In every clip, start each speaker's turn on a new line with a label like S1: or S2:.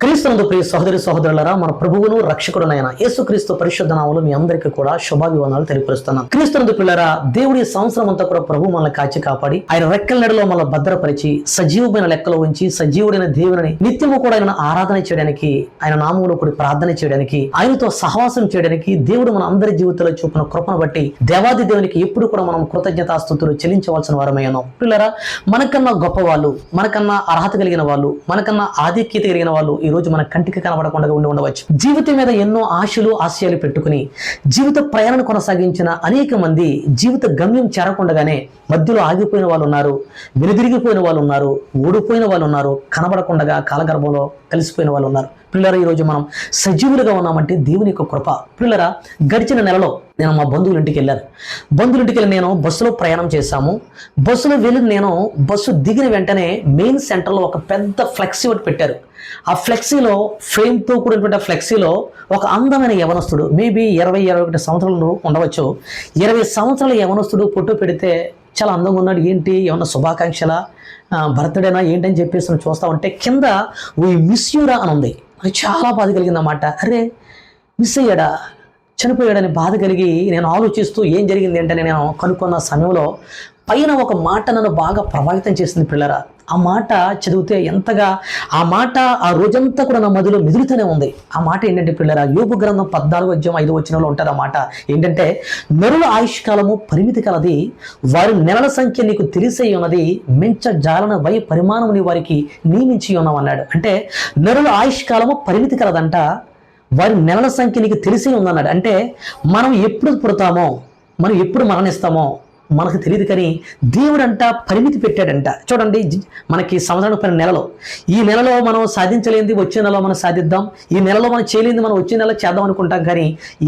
S1: క్రీస్తునందు ప్రియ సహోదరి సహోదరులారా, మన ప్రభువును రక్షకుడునైన యేసుక్రీస్తు పరిశుద్ధ నామములో మీ అందరికీ కూడా శుభాభివందనాలు తెలియపరుస్తున్నాను. క్రీస్తునందు పిల్లరా, దేవుడి సంవత్సరం అంతా కూడా ప్రభు మనల్ని కాచి కాపాడి ఆయన రెక్కల నెడలో మనల్ని భద్రపరిచి సజీవమైన లెక్కలో ఉంచి సజీవుడైన దేవుని నిత్యము కూడా ఆయన ఆరాధన చేయడానికి, ఆయన నామములో కూడా ప్రార్థన చేయడానికి, ఆయనతో సహవాసం చేయడానికి దేవుడు మన అందరి జీవితంలో చూపిన కృపను బట్టి దేవాది దేవునికి ఎప్పుడు కూడా మనం కృతజ్ఞతాస్తుతులు చెల్లించవలసిన వారమై ఉన్నాం. పిల్లరా, మనకన్నా గొప్ప వాళ్ళు, మనకన్నా అర్హత కలిగిన వాళ్ళు, మనకన్నా ఆధిక్యత కలిగిన వాళ్ళు ఈ రోజు మన కంటికి కనబడకుండా ఉండవచ్చు. జీవితం మీద ఎన్నో ఆశయాలు పెట్టుకుని జీవిత ప్రయాణం కొనసాగించిన అనేక మంది జీవిత గమ్యం చేరకుండానే మధ్యలో ఆగిపోయిన వాళ్ళు ఉన్నారు, వెనుదిరిగిపోయిన వాళ్ళు ఉన్నారు, ఓడిపోయిన వాళ్ళు ఉన్నారు, కనబడకుండా కాలగర్భంలో కలిసిపోయిన వాళ్ళు ఉన్నారు. పిల్లరా, ఈరోజు మనం సజీవులుగా ఉన్నామంటే దేవుని యొక్క కృప. పిల్లరా, గడిచిన నెలలో నేను మా బంధువుల ఇంటికి వెళ్ళి నేను బస్సులో ప్రయాణం చేశాము. బస్సులో వెళ్ళి నేను బస్సు దిగిన వెంటనే మెయిన్ సెంటర్లో ఒక పెద్ద ఫ్లెక్సీ ఒకటి పెట్టారు. ఆ ఫ్లెక్సీలో ఫ్రేమ్తో కూడినటువంటి ఫ్లెక్సీలో ఒక అందమైన యవనస్తుడు, మేబీ 20-21 సంవత్సరాలు ఉండవచ్చు, 20 సంవత్సరాల యవనస్తుడు ఫోటో పెడితే చాలా అందంగా ఉన్నాడు. ఏంటి, ఏమన్నా శుభాకాంక్షల బర్త్డేనా ఏంటని చెప్పేసి చూస్తా ఉంటే కింద వీ మిస్ యూరా అని ఉంది. నాకు చాలా బాధ కలిగింది అన్నమాట. అరే, మిస్ అయ్యాడా, చనిపోయాడని బాధ కలిగి నేను ఆలోచిస్తూ ఏం జరిగింది ఏంటని నేను కనుక్కున్న సమయంలో పైన ఒక మాట నన్ను బాగా ప్రభావితం చేసింది. పిల్లరా, ఆ మాట చదివితే ఎంతగా ఆ రోజంతా కూడా నా మదిలో మెదులుతూనే ఉంది. ఆ మాట ఏంటంటే పిల్లరా, యోబు గ్రంథం 14:5 ఉంటుంది. ఆ మాట ఏంటంటే, నరుల ఆయుష్కాలము పరిమితి కలది, వారి నెలల సంఖ్య నీకు తెలిసే ఉన్నది, మెంచ జాలన వయ పరిమాణముని వారికి నియమించి ఉన్నాం అన్నాడు. అంటే నరుల ఆయుష్కాలము పరిమితి కలదంట, వారి నెలల సంఖ్య నీకు తెలిసే ఉందన్నాడు. అంటే మనం ఎప్పుడు పుడతామో, మనం ఎప్పుడు మరణిస్తామో మనకు తెలియదు, కానీ దేవుడు అంట పరిమితి పెట్టాడంట. చూడండి, మనకి సంవత్సరానికి 12 నెలలు, ఈ నెలలో మనం సాధించలేనిది వచ్చే నెలలో మనం సాధిద్దాం, ఈ నెలలో మనం చేయలేనిది మనం వచ్చే నెలలో చేద్దాం అనుకుంటాం, కానీ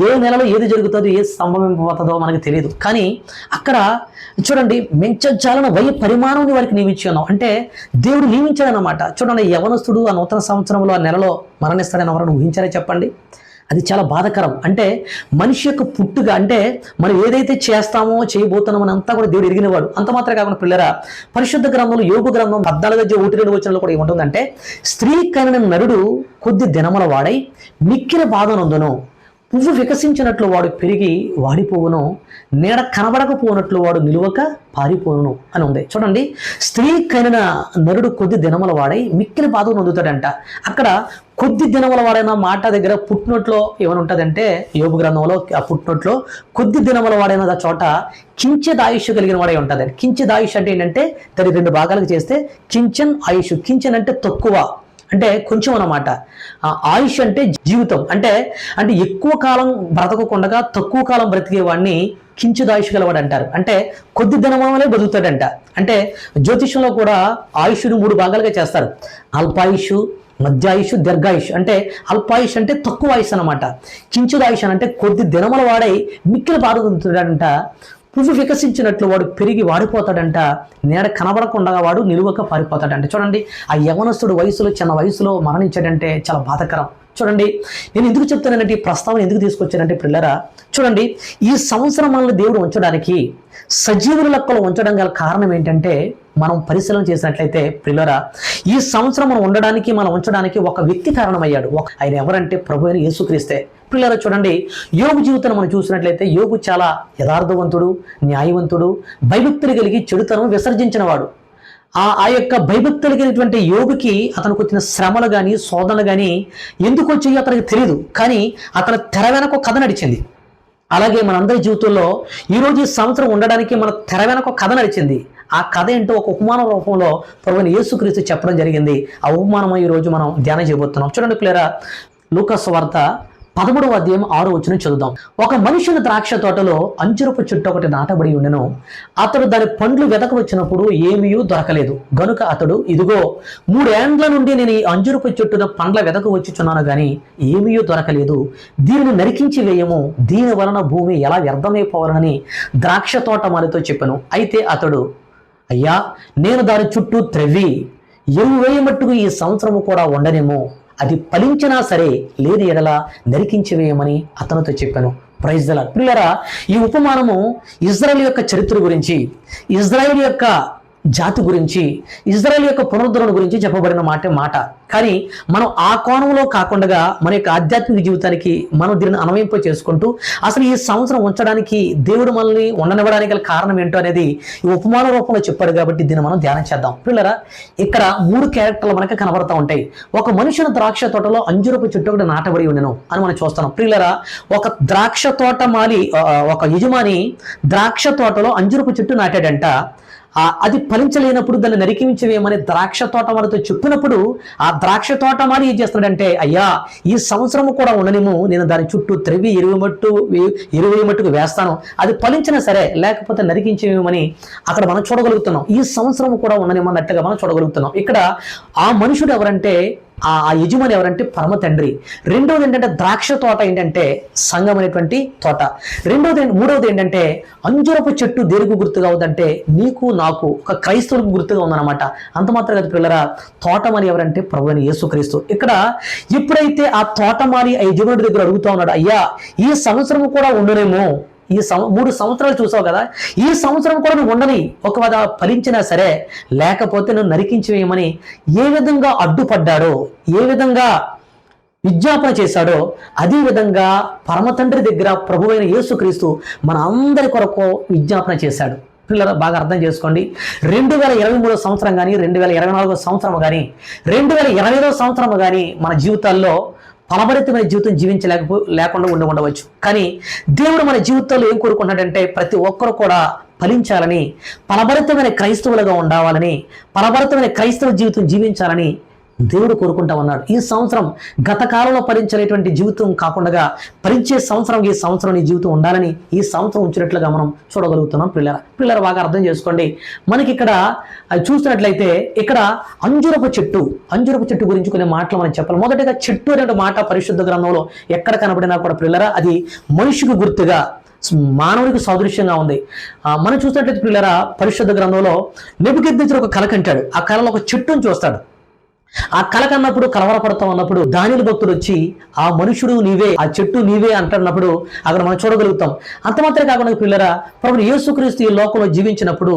S1: ఏ నెలలో ఏది జరుగుతుందో ఏది సంభవింపబోతుందో మనకు తెలియదు. కానీ అక్కడ చూడండి, మెంచాలన వయ పరిమాణం వారికి నియమించి ఉన్నాం అంటే దేవుడు నియమించాడనమాట. చూడండి, యవనస్తుడు ఆ నూతన సంవత్సరంలో ఆ నెలలో మరణిస్తాడని ఎవరైనా ఊహించారే చెప్పండి? అది చాలా బాధకరం. అంటే మనిషి యొక్క పుట్టుగా, అంటే మనం ఏదైతే చేస్తామో చేయబోతున్నామో అంతా కూడా దేవుడు ఎరిగినవాడు. అంత మాత్రమే కాకుండా పిల్లరా, పరిశుద్ధ గ్రంథంలో యోబు గ్రంథం 14:1-2 కూడా ఏముంటుందంటే, స్త్రీ కనిన నరుడు కొద్ది దినముల వాడై మిక్కిన బాధ నొందును, పువ్వు వికసించినట్లు వాడు పెరిగి వాడిపోవును, నీడ కనబడకపోనట్లు వాడు నిలువక పారిపోను అని ఉంది. చూడండి, స్త్రీ కనిన నరుడు కొద్ది దినముల వాడై మిక్కిన బాధ నొందుతాడంట. అక్కడ కొద్ది దినముల వాడైన మాట దగ్గర పుట్టినట్లో ఏమని ఉంటుందంటే, యోబు గ్రంథంలో ఆ పుట్టినట్లో కొద్ది దినముల వాడైన చోట కించెద్ ఆయుష్ కలిగిన వాడే ఉంటుంది. కించెద్ ఆయుష్ అంటే ఏంటంటే, దాన్ని 2 భాగాలకు చేస్తే కించెన్ ఆయుష్. కించెన్ అంటే తక్కువ, అంటే కొంచెం అన్నమాట. ఆయుష్ అంటే జీవితం, అంటే ఎక్కువ కాలం బ్రతకకుండా తక్కువ కాలం బ్రతికేవాడిని కించుదాయుష్ గలవాడు అంటారు. అంటే కొద్ది దినమాలే బతుకుతాడంట. అంటే జ్యోతిషంలో కూడా ఆయుష్ను 3 భాగాలుగా చేస్తారు: అల్పాయుష్, మధ్యాయుష్, దీర్ఘాయుష్. అంటే అల్పాయుష్ అంటే తక్కువ ఆయుష్ అనమాట. కించుదాయుష్ అంటే కొద్ది దినముల వాడై మిక్కిలి బాధపడుతాడంట, పువ్వు వికసించినట్లు వాడు పెరిగి వాడిపోతాడంట, నీడ కనబడకుండా వాడు నిలువక పారిపోతాడంట. చూడండి, ఆ యవనస్తుడు చిన్న వయసులో మరణించాడంటే చాలా బాధకరం. చూడండి, నేను ఎందుకు చెప్తానంటే, ఈ ప్రస్తావన ఎందుకు తీసుకొచ్చానంటే పిల్లరా, చూడండి, ఈ సంవత్సరం మనల్ని దేవుడు ఉంచడానికి, సజీవుల లెక్కలో ఉంచడం గల కారణం ఏంటంటే, మనం పరిశీలన చేసినట్లయితే పిల్లరా, ఈ సంవత్సరం మనం ఉంచడానికి ఒక వ్యక్తి కారణమయ్యాడు. ఆయన ఎవరంటే ప్రభు అయిన యేసుక్రీస్తే. పిల్లరా, చూడండి, యోబు జీవితాన్ని మనం చూసినట్లయితే యోబు చాలా యథార్థవంతుడు, న్యాయవంతుడు, భయభక్తులు కలిగి చెడుతనం విసర్జించిన వాడు. ఆ యొక్క భయభక్తులు కలిగినటువంటి యోబుకి అతనికి వచ్చిన శ్రమలు కానీ శోధనలు కానీ ఎందుకు వచ్చాయో అతనికి తెలియదు, కానీ అతను తెర వెనక ఒక కథ నడిచింది. అలాగే మనందరి జీవితంలో ఈరోజు ఈ సంవత్సరం ఉండడానికి మన తెర వెనక ఒక కథ నడిచింది. ఆ కథ ఏంటో ఒక ఉపమాన రూపంలో ప్రభువైన యేసుక్రీస్తు చెప్పడం జరిగింది. ఆ ఉపమానం ఈరోజు మనం ధ్యానం చేయబోతున్నాం. చూడండి పిల్లరా, లూకా సువార్త 13:6 చదువుదాం. ఒక మనుషుని ద్రాక్ష తోటలో అంజూరపు చెట్టు ఒకటి నాటబడి ఉండెను. అతడు దాని పండ్లు వెతక వచ్చినప్పుడు ఏమీ దొరకలేదు. గనుక అతడు, ఇదిగో 3 ఏండ్ల నుండి నేను ఈ అంజూరపు చెట్టున పండ్ల వెతక వచ్చుచున్నాను గాని ఏమీ దొరకలేదు. దీనిని నరికించి వేయము, దీని వలన భూమి ఎలా వ్యర్థమైపోవాలని ద్రాక్ష తోట మాలితో చెప్పాను. అయితే అతడు, అయ్యా, నేను దాని చుట్టూ త్రవ్వి ఎరువు వేయమట్టుకు ఈ సంవత్సరము కూడా ఉండనేమో, అది ఫలించినా సరే లేని ఎడల నరికించి వేయమని అతనితో చెప్పాను. Praise the lord. పిల్లరా, ఈ ఉపమానము ఇజ్రాయేల్ యొక్క చరిత్ర గురించి, ఇజ్రాయేల్ యొక్క జాతి గురించి, ఇజ్రాయెల్ యొక్క పునరుద్ధరణ గురించి చెప్పబడిన మాట. కానీ మనం ఆ కోణంలో కాకుండా మన యొక్క ఆధ్యాత్మిక జీవితానికి మనం దీనిని అన్వయింప చేసుకుంటూ అసలు ఈ సంవత్సరం ఉంచడానికి దేవుడు మనల్ని ఉండనివ్వడానికి గల కారణం ఏంటో అనేది ఈ ఉపమాన రూపంలో చెప్పాడు. కాబట్టి దీన్ని మనం ధ్యానం చేద్దాం. పిల్లరా, ఇక్కడ 3 క్యారెక్టర్లు మనకి కనబడతా ఉంటాయి. ఒక మనుషుని ద్రాక్ష తోటలో అంజూరపు చెట్టు ఒకటి నాటబడి ఉండెను అని మనం చూస్తున్నాం. పిల్లరా, ఒక ద్రాక్ష తోట మాలి, ఒక యజమాని ద్రాక్ష తోటలో అంజూరపు చెట్టు నాటాడంట. అది ఫలించలేనప్పుడు దాన్ని నరికించవేమని ద్రాక్ష తోటమాలితో చెప్పినప్పుడు ఆ ద్రాక్ష తోటమాలి ఏం చేస్తున్నాడంటే, అయ్యా ఈ సంవత్సరము కూడా ఉండనేమో, నేను దాని చుట్టూ త్రవ్వి ఎరువు మట్టుకు వేస్తాను, అది ఫలించినా సరే, లేకపోతే నరికించేమని అక్కడ మనం చూడగలుగుతున్నాం. ఈ సంవత్సరం కూడా ఉండనేమన్నట్టుగా మనం చూడగలుగుతున్నాం. ఇక్కడ ఆ మనుషుడు ఎవరంటే, ఆ యజమాని ఎవరంటే పరమ తండ్రి. రెండవది ఏంటంటే ద్రాక్ష తోట ఏంటంటే సంఘం అనేటువంటి తోట. మూడవది ఏంటంటే అంజూరపు చెట్టు దేనికి గుర్తుగా ఉందంటే నీకు నాకు ఒక క్రైస్తవులకు గుర్తుగా ఉందన్నమాట. అంత మాత్రం కదా పిల్లరా, తోటమాలి ఎవరంటే ప్రభు అయిన యేసుక్రీస్తు. ఇక్కడ ఎప్పుడైతే ఆ తోటమాలి ఆ యజమానుడి దగ్గర అడుగుతా ఉన్నాడు, అయ్యా ఈ సంవత్సరం కూడా ఉండనేమో, ఈ 3 సంవత్సరాలు చూసావు కదా, ఈ సంవత్సరం కూడా నువ్వు ఉండని, ఒకవేళ ఫలించినా సరే, లేకపోతే నువ్వు నరికించివేయమని ఏ విధంగా అడ్డుపడ్డాడో, ఏ విధంగా విజ్ఞాపన చేశాడో, అదే విధంగా పరమ తండ్రి దగ్గర ప్రభు అయిన యేసుక్రీస్తు మన అందరి కొరకు విజ్ఞాపన చేశాడు. పిల్లలు బాగా అర్థం చేసుకోండి. 2023 సంవత్సరం కానీ, 2024 సంవత్సరం కానీ, 2025 సంవత్సరం కానీ మన జీవితాల్లో ఫలభరితమైన జీవితం లేకుండా ఉండవచ్చు. కానీ దేవుడు మన జీవితంలో ఏం కోరుకుంటున్నాడంటే, ప్రతి ఒక్కరు కూడా ఫలించాలని, ఫలభరితమైన క్రైస్తవులుగా ఉండాలని, ఫలభరితమైన క్రైస్తవ జీవితం జీవించాలని దేవుడు కోరుకుంటా ఉన్నాడు. ఈ సంవత్సరం గత కాలంలో ఫలించేటువంటి జీవితం కాకుండా ఫలించే సంవత్సరం ఈ సంవత్సరం నీ జీవితం ఉండాలని ఈ సంవత్సరం ఉంచినట్లుగా మనం చూడగలుగుతున్నాం. పిల్లల బాగా అర్థం చేసుకోండి. మనకి ఇక్కడ చూసినట్లయితే ఇక్కడ అంజూరపు చెట్టు గురించి కొన్ని మాటలు మనం చెప్పాలి. మొదటిగా చెట్టు అనే మాట పరిశుద్ధ గ్రంథంలో ఎక్కడ కనబడినా కూడా పిల్లరా అది మనిషికి గుర్తుగా, మానవుడికి సాదృశ్యంగా ఉంది. మనం చూసినట్లయితే పిల్లరా పరిశుద్ధ గ్రంథంలో నెబుకద్నెజరు ఒక కల కంటాడు. ఆ కలలో ఒక చెట్టును చూస్తాడు. ఆ కల కన్నప్పుడు కలవరపడతా ఉన్నప్పుడు దానియేలు భక్తుడు వచ్చి ఆ మనుషుడు నీవే, ఆ చెట్టు నీవే అంటున్నప్పుడు అక్కడ మనం చూడగలుగుతాం. అంత మాత్రమే కాకుండా పిల్లరా, ప్రభువు యేసుక్రీస్తు ఈ లోకంలో జీవించినప్పుడు,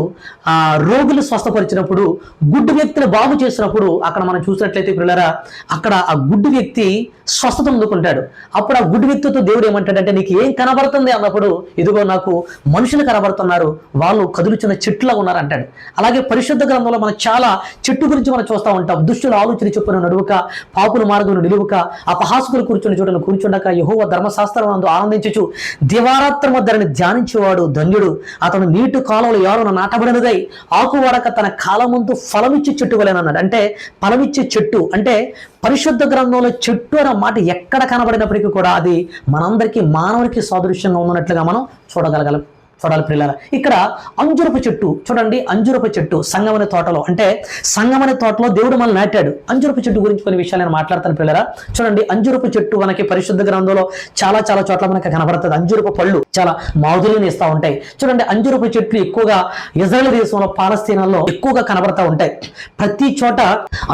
S1: ఆ రోగులు స్వస్థపరిచినప్పుడు, గుడ్డి వ్యక్తిని బాగు చేసినప్పుడు అక్కడ మనం చూసినట్లయితే పిల్లరా, అక్కడ ఆ గుడ్డి వ్యక్తి స్వస్థత అందుకుంటాడు. అప్పుడు ఆ గుడ్డి వ్యక్తితో దేవుడు ఏమంటాడంటే, నీకు ఏం కనబడుతుంది అన్నప్పుడు, ఇదిగో నాకు మనుషులు కనబడుతున్నారు, వాళ్ళు కదులుచున్న చెట్టులా ఉన్నారు అంటాడు. అలాగే పరిశుద్ధ గ్రంథంలో మనం చాలా చెట్టు గురించి మనం చూస్తూ ఉంటాం. దుష్టుల ఆలోచన చొప్పున నడువక, పాపుల మార్గమును నిలువక, అపహాసకులు కూర్చుని చోటను కూర్చుండక, యెహోవా ధర్మశాస్త్రం నందు ఆనందించుచు దివారాత్రము దానిని ధ్యానించేవాడు ధన్యుడు. అతను నీటి కాలంలో ఎవరైనా నాటబడినదై ఆకువాడక తన కాలముందు ఫలమిచ్చే చెట్టు వలెనన్నాడు. అంటే ఫలమిచ్చే చెట్టు అంటే పరిశుద్ధ గ్రంథంలో చెట్టు అనే మాట ఎక్కడ కనబడినప్పటికీ కూడా అది మనందరికీ మానవుడికి సాదృశ్యంగా ఉన్నట్లుగా మనం చూడాలి పిల్లల. ఇక్కడ అంజురపు చెట్టు చూడండి, అంజురపు చెట్టు సంగమనే తోటలో, అంటే సంగమనే తోటలో దేవుడు మనల్ని నాటాడు. అంజురపు చెట్టు గురించి కొన్ని విషయాలు నేను మాట్లాడతాను పిల్లరా. చూడండి, అంజురపు చెట్టు మనకి పరిశుద్ధ గ్రంథంలో చాలా చోట్ల మనకి కనబడుతుంది. అంజురపు పళ్ళు చాలా మాధుర్యాన్ని ఇస్తూ ఉంటాయి. చూడండి, అంజురపు చెట్లు ఎక్కువగా ఇజ్రాయెల్ దేశంలో, పాలస్తీనాల్లో ఎక్కువగా కనబడతా ఉంటాయి. ప్రతి చోట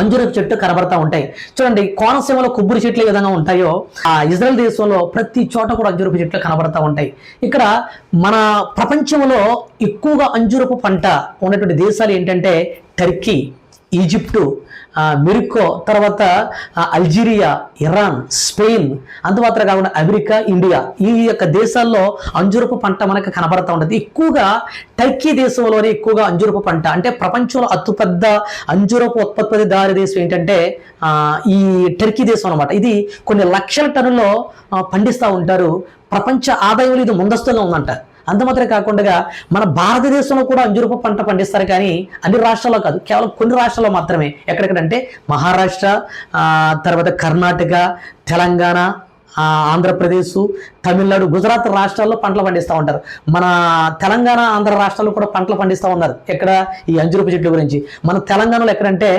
S1: అంజురపు చెట్టు కనబడతా ఉంటాయి. చూడండి, కోనసీమలో కొబ్బరి చెట్లు ఏ విధంగా ఉంటాయో ఆ ఇజ్రాయెల్ దేశంలో ప్రతి చోట కూడా అంజురపు చెట్లు కనబడతా ఉంటాయి. ఇక్కడ మన ప్రపంచంలో ఎక్కువగా అంజూరపు పంట ఉన్నటువంటి దేశాలు ఏంటంటే టర్కీ, ఈజిప్టు, మెరికో, తర్వాత అల్జీరియా, ఇరాన్, స్పెయిన్, అంతమాత్రం కాకుండా అమెరికా, ఇండియా, ఈ యొక్క దేశాల్లో అంజూరపు పంట మనకు కనబడతా ఉంటుంది. ఎక్కువగా టర్కీ దేశంలోనే ఎక్కువగా అంజూరపు పంట, అంటే ప్రపంచంలో అతిపెద్ద అంజూరపు ఉత్పత్తిదారు దేశం ఏంటంటే ఈ టర్కీ దేశం అనమాట. ఇది కొన్ని లక్షల టన్నుల్లో పండిస్తూ ఉంటారు. ప్రపంచ ఆదాయంలో ఇది ముందస్తుగా ఉందంట. అంత మాత్రమే కాకుండా మన భారతదేశంలో కూడా అంజూరపు పంట పండిస్తారు, కానీ అన్ని రాష్ట్రాల్లో కాదు, కేవలం కొన్ని రాష్ట్రాల్లో మాత్రమే. ఎక్కడెక్కడంటే మహారాష్ట్ర, తర్వాత కర్ణాటక, తెలంగాణ, ఆంధ్రప్రదేశ్, తమిళనాడు, గుజరాత్ రాష్ట్రాల్లో పంటలు పండిస్తూ ఉంటారు. మన తెలంగాణ, ఆంధ్ర రాష్ట్రాల్లో కూడా పంటలు పండిస్తూ ఉన్నారు. ఎక్కడ ఈ అంజూరపు చెట్ల గురించి మన తెలంగాణలో ఎక్కడంటే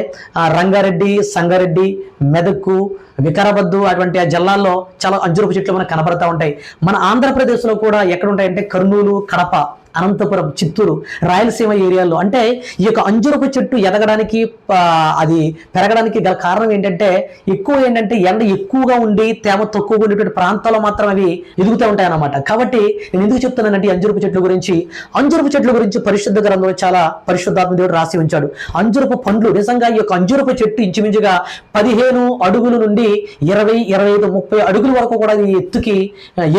S1: రంగారెడ్డి, సంగారెడ్డి, మెదక్, వికారాబాద్ అటువంటి ఆ జిల్లాల్లో చాలా అంజూరపు చెట్లు మనకు కనబడతా ఉంటాయి. మన ఆంధ్రప్రదేశ్లో కూడా ఎక్కడ ఉంటాయంటే కర్నూలు, కడప అనంతపురం, చిత్తూరు, రాయలసీమ ఏరియాల్లో. అంటే ఈ యొక్క అంజురపు చెట్టు ఎదగడానికి అది పెరగడానికి గల కారణం ఏంటంటే ఎండ ఎక్కువగా ఉండి తేమ తక్కువగా ఉండేటువంటి ప్రాంతాల్లో మాత్రం అవి ఎదుగుతూ ఉంటాయి అన్నమాట. కాబట్టి నేను ఎందుకు చెప్తున్నానంటే అంజురపు చెట్ల గురించి పరిశుద్ధ గ్రంథంలో చాలా పరిశుద్ధాత్మ దేవుడు రాసి ఉంచాడు. అంజురపు పండ్లు, నిజంగా ఈ యొక్క అంజురపు చెట్టు ఇంచుమించుగా 15 అడుగుల నుండి 20, 25, 30 అడుగుల వరకు కూడా ఎత్తుకి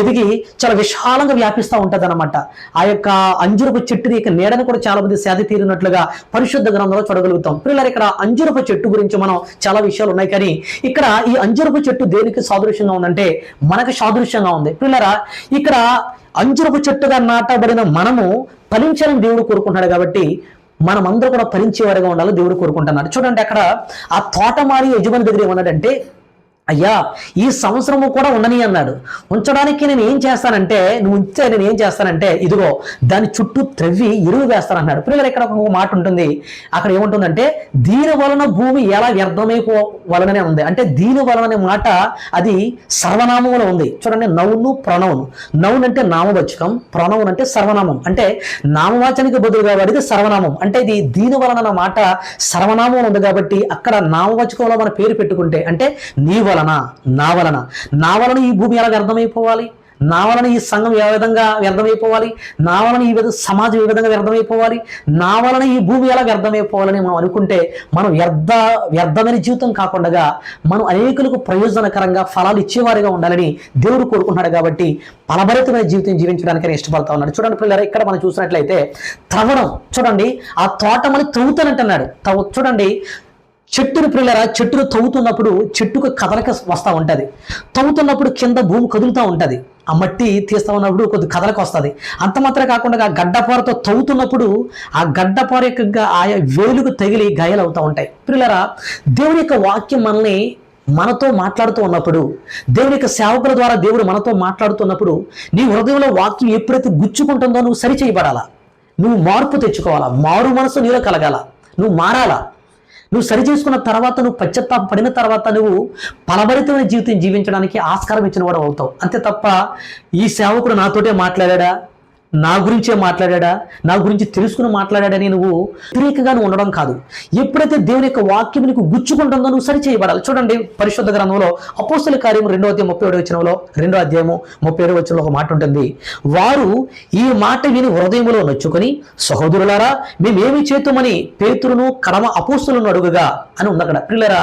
S1: ఎదిగి చాలా విశాలంగా వ్యాపిస్తూ ఉంటుంది అనమాట. ఆ యొక్క అంజురపు చెట్టుని యొక్క నీడను కూడా చాలా మంది సేద తీరినట్లుగా పరిశుద్ధ గ్రంథంలో చూడగలుగుతాం. పిల్లలు, ఇక్కడ అంజురపు చెట్టు గురించి మనం చాలా విషయాలు ఉన్నాయి, కానీ ఇక్కడ ఈ అంజురపు చెట్టు దేనికి సాదృశ్యంగా ఉందంటే మనకు సాదృశ్యంగా ఉంది. పిల్లరా, ఇక్కడ అంజురపు చెట్టుగా నాటబడిన మనము ఫలించాలని దేవుడు కోరుకుంటున్నాడు. కాబట్టి మనమందరూ కూడా ఫలించేవారిగా ఉండాలని దేవుడు కోరుకుంటున్నాడు. చూడండి, అక్కడ ఆ తోటమాలి యజమాని దగ్గర ఏమన్నాడంటే, అయ్యా ఈ సంవత్సరము కూడా ఉండని అన్నాడు. ఉంచడానికి నేను ఏం చేస్తానంటే ఇదిగో దాని చుట్టూ త్రవ్వి ఎరువు వేస్తానన్నాడు. పిల్లలు, ఇక్కడ ఒక మాట ఉంటుంది, అక్కడ ఏముంటుందంటే దీని వలన భూమి ఎలా వ్యర్థమైపోవాలనే ఉంది. అంటే దీని వలన అనే మాట అది సర్వనామంలో ఉంది. చూడండి, నౌను ప్రణౌను. నౌన్ అంటే నామవాచకం, ప్రణౌన్ అంటే సర్వనామం. అంటే నామవాచనికి బదులుగా వాడిది సర్వనామం. అంటే ఇది దీని వలన అన్న మాట సర్వనామం ఉంది కాబట్టి అక్కడ నామవాచకంలో మన పేరు పెట్టుకుంటే, అంటే నీ వలన, నా వలన ఈ భూమి ఎలా వ్యర్థమైపోవాలి, నా వలన ఈ సంఘం ఏ విధంగా వ్యర్థమైపోవాలి, నా వలన ఈ సమాజం ఏ విధంగా వ్యర్థమైపోవాలి, నా వలన ఈ భూమి ఎలా వ్యర్థమైపోవాలని మనం అనుకుంటే మనం వ్యర్థమైన జీవితం కాకుండా మనం అనేకులకు ప్రయోజనకరంగా ఫలాలు ఇచ్చేవారిగా ఉండాలని దేవుడు కోరుకుంటున్నాడు. కాబట్టి ఫలభరితమైన జీవితం జీవించడానికి ఇష్టపడతా ఉన్నాడు. చూడండి పిల్లలు, ఇక్కడ మనం చూసినట్లయితే త్రవ్వడం. చూడండి, ఆ తోటమని త్రవ్వుతానంటున్నాడు. చూడండి, చెట్టును తవ్వుతున్నప్పుడు చెట్టుకు కదలక వస్తూ ఉంటుంది. తవ్వుతున్నప్పుడు కింద భూమి కదులుతూ ఉంటుంది. ఆ మట్టి తీస్తా ఉన్నప్పుడు కొద్ది కదలకు వస్తుంది. అంత మాత్రమే కాకుండా ఆ గడ్డపారతో తవ్వుతున్నప్పుడు ఆ గడ్డపార యొక్క ఆయా వేలుకు తగిలి గాయాలు అవుతూ ఉంటాయి. పిల్లరా, దేవుని యొక్క వాక్యం మనతో మాట్లాడుతూ ఉన్నప్పుడు, దేవుని యొక్క సేవకుల ద్వారా దేవుడు మనతో మాట్లాడుతున్నప్పుడు నీ హృదయంలో వాక్యం ఎప్పుడైతే గుచ్చుకుంటుందో నువ్వు సరి చేయబడాలా, నువ్వు మార్పు తెచ్చుకోవాలా, మారు మనసు నీలో కలగాల, నువ్వు మారాలా. నువ్వు సరి చేసుకున్న తర్వాత, నువ్వు పశ్చాత్తాప పడిన తర్వాత నువ్వు ఫలభరితమైన జీవితం జీవించడానికి ఆస్కారం ఇచ్చిన వాడు అవుతావు. అంతే తప్ప ఈ సేవకుడు నాతోటే మాట్లాడా, నా గురించే మాట్లాడా, నా గురించి తెలుసుకుని మాట్లాడాడని నువ్వు వ్యతిరేకంగా ఉండడం కాదు. ఎప్పుడైతే దేవుని యొక్క వాక్యం నీకు గుచ్చుకుంటుందో నువ్వు సరి చేయబడాలి. చూడండి, పరిశుద్ధ గ్రంథంలో అపోస్తల కార్యం 2 అధ్యాయము 37 వచనంలో ఒక మాట ఉంటుంది. వారు ఈ మాట విని హృదయములో నొచ్చుకొని, సహోదరులారా మేమేమి చేతుమని పేతురును కడమ అపోస్తలను అడుగుగా అని ఉంది అక్కడ. పిల్లరా,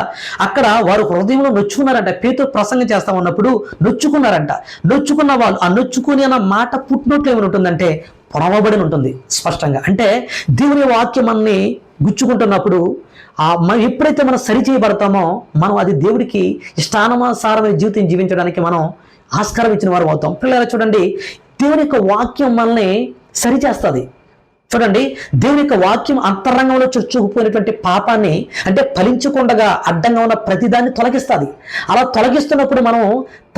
S1: అక్కడ వారు హృదయంలో నొచ్చుకున్నారంట. పేతురు ప్రసంగం చేస్తా ఉన్నప్పుడు నొచ్చుకున్నారంట. నొచ్చుకున్న వాళ్ళు ఆ నొచ్చుకుని అన్న మాట పుట్టినట్లు ఏమైనా ఉంటుందంటే పొడవబడి ఉంటుంది స్పష్టంగా. అంటే దేవుని వాక్యం మనని గుచ్చుకుంటున్నప్పుడు మనం ఎప్పుడైతే మనం సరి చేయబడతామో మనం అది దేవుడికి ఇష్టానుసారమైన జీవితం జీవించడానికి మనం ఆస్కారం ఇచ్చిన వారు అవుతాం. పిల్లలు, చూడండి, దేవుని యొక్క వాక్యం మనల్ని సరిచేస్తుంది. చూడండి, దేవుని యొక్క వాక్యం అంతరంగంలో చొచ్చుకుపోయినటువంటి పాపాన్ని, అంటే ఫలించకుండా అడ్డంగా ఉన్న ప్రతిదాన్ని తొలగిస్తుంది. అలా తొలగిస్తున్నప్పుడు మనం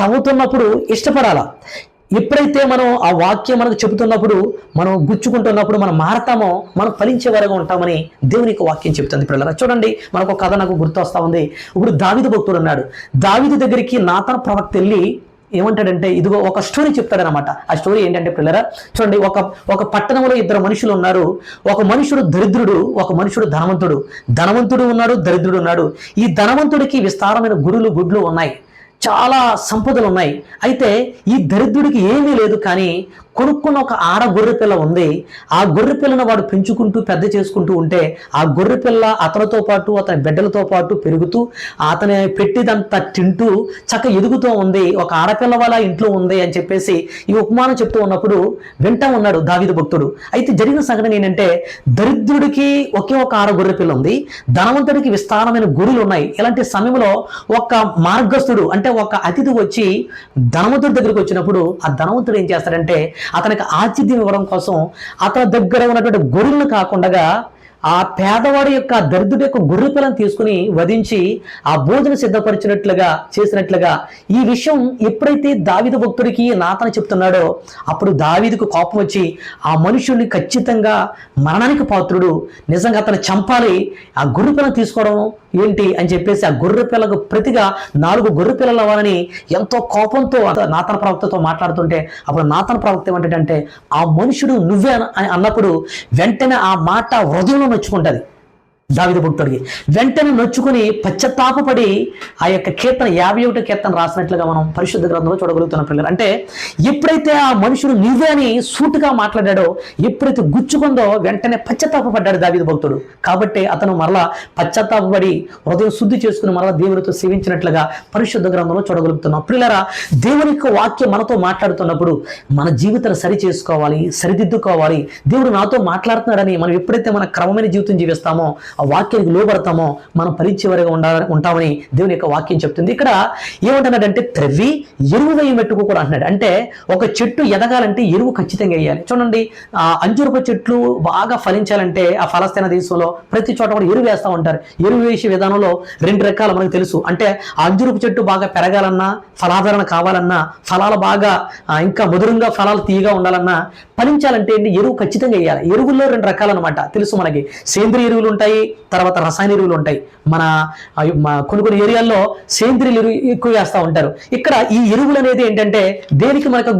S1: తవ్వుతున్నప్పుడు ఇష్టపడాలా. ఎప్పుడైతే మనం ఆ వాక్యం మనకు చెబుతున్నప్పుడు, మనం గుచ్చుకుంటున్నప్పుడు మనం మారతామో మనం ఫలించే వరకు ఉంటామని దేవుని యొక్క వాక్యం చెబుతుంది. పిల్లలు, చూడండి, మనకు ఒక కథ నాకు గుర్తు వస్తూ ఉంది. ఇప్పుడు దావీదు భక్తుడు ఉన్నాడు. దావీదు దగ్గరికి నాతాను ప్రవక్త వెళ్ళి ఏమంటాడంటే, ఇదిగో ఒక స్టోరీ చెప్తాడనమాట. ఆ స్టోరీ ఏంటంటే పిల్లరా, చూడండి, ఒక పట్టణంలో 2 మనుషులు ఉన్నారు. ఒక మనుషుడు దరిద్రుడు, ఒక మనుషుడు ధనవంతుడు. ధనవంతుడు ఉన్నాడు, దరిద్రుడు ఉన్నాడు. ఈ ధనవంతుడికి విస్తారమైన గుడ్లు ఉన్నాయి, చాలా సంపదలు ఉన్నాయి. అయితే ఈ దరిద్రుడికి ఏమీ లేదు, కానీ కొనుక్కున్న ఒక ఆడ గొర్రె పిల్ల ఉంది. ఆ గొర్రె పిల్లను వాడు పెంచుకుంటూ పెద్ద చేసుకుంటూ ఉంటే ఆ గొర్రె పిల్ల అతనితో పాటు అతని బిడ్డలతో పాటు పెరుగుతూ అతని పెట్టిదంతా తింటూ చక్కగా ఎదుగుతూ ఉంది. ఒక ఆడపిల్ల వాళ్ళ ఇంట్లో ఉంది అని చెప్పేసి ఈ ఉపమానం చెప్తూ ఉన్నప్పుడు వింటా ఉన్నాడు దావీదు భక్తుడు. అయితే జరిగిన సంఘటన ఏంటంటే, దరిద్రుడికి ఒకే ఒక ఆడ గొర్రె పిల్ల ఉంది, ధనవంతుడికి విస్తారమైన గొర్రెలు ఉన్నాయి. ఇలాంటి సమయంలో ఒక మార్గస్థుడు, అంటే ఒక అతిథి వచ్చి ధనవంతుడి దగ్గరికి వచ్చినప్పుడు ఆ ధనవంతుడు ఏం చేస్తాడంటే, అతనికి ఆతిథ్యం ఇవ్వడం కోసం అతని దగ్గర ఉన్నటువంటి గొర్రెలను కాకుండా ఆ పేదవాడి యొక్క దరిద్రుడి యొక్క గొర్రె పిల్లను తీసుకుని వధించి ఆ భోజనం చేసినట్లుగా ఈ విషయం ఎప్పుడైతే దావీదు భక్తుడికి నాతను చెప్తున్నాడో అప్పుడు దావీదుకు కోపం వచ్చి ఆ మనుషుల్ని ఖచ్చితంగా మరణానికి పాత్రుడు, నిజంగా అతను చంపాలి, ఆ గొర్రె పిల్లను తీసుకోవడం ఏంటి అని చెప్పేసి ఆ గొర్రె పిల్లకు ప్రతిగా 4 గొర్రె పిల్లలు అవ్వాలని ఎంతో కోపంతో నాతన ప్రవక్తతో మాట్లాడుతుంటే అప్పుడు నాతన ప్రవక్త ఏమంటాడంటే ఆ మనుషుడు నువ్వే అని అన్నప్పుడు వెంటనే ఆ మాట హృదయంలో నొచ్చుకుంటుంది దావీదు భక్తుడికి. వెంటనే నొచ్చుకుని పశ్చాత్తాపపడి ఆ యొక్క కీర్తన 51 కీర్తన రాసినట్లుగా మనం పరిశుద్ధ గ్రంథంలో చూడగలుగుతున్న పిల్లలు. అంటే ఎప్పుడైతే ఆ మనుషుడు నువ్వే అని సూటుగా మాట్లాడాడో, ఎప్పుడైతే గుచ్చుకుందో వెంటనే పశ్చాత్తాపడ్డాడు దావీదు భక్తుడు. కాబట్టి అతను మరలా పశ్చాత్తాపడి హృదయం శుద్ధి చేసుకుని మరలా దేవునితో సేవించినట్లుగా పరిశుద్ధ గ్రంథంలో చూడగలుగుతున్నాం. పిల్లరా, దేవుని యొక్క వాక్యం మనతో మాట్లాడుతున్నప్పుడు మన జీవితాన్ని సరి చేసుకోవాలి, సరిదిద్దుకోవాలి. దేవుడు నాతో మాట్లాడుతున్నాడని మనం ఎప్పుడైతే మన క్రమమైన జీవితం జీవిస్తామో, ఆ వాక్యానికి లోబడతామో మనం పరిచయవరిగా ఉంటామని దేవుని యొక్క వాక్యం చెప్తుంది. ఇక్కడ ఏమంటున్నాడంటే త్రవ్వి ఎరువు వేయమెట్టుకు కూడా అంటున్నాడు. అంటే ఒక చెట్టు ఎదగాలంటే ఎరువు ఖచ్చితంగా వేయాలి. చూడండి, ఆ అంజూరపు చెట్లు బాగా ఫలించాలంటే ఆ ఫలస్తీన దేశంలో ప్రతి చోట కూడా ఎరువు వేస్తూ ఉంటారు. ఎరువు వేసే విధానంలో 2 రకాలు మనకు తెలుసు. అంటే ఆ అంజూరపు చెట్టు బాగా పెరగాలన్నా, ఫలాధారణ కావాలన్నా, ఫలాలు బాగా ఇంకా మధురంగా ఫలాలు తీయగా ఉండాలన్నా, ఫలించాలంటే ఎరువు ఖచ్చితంగా వేయాలి. ఎరువుల్లో 2 రకాలు అనమాట తెలుసు మనకి. సేంద్రియ ఎరువులు ఉంటాయి, తర్వాత రసాయన ఎరువులు ఉంటాయి. మన కొన్ని ఏరియాల్లో సేంద్రియ ఎరువు ఎక్కువ వేస్తూ ఉంటారు. ఇక్కడ ఈ ఎరువులు అనేది ఏంటంటే దేనికి మనకు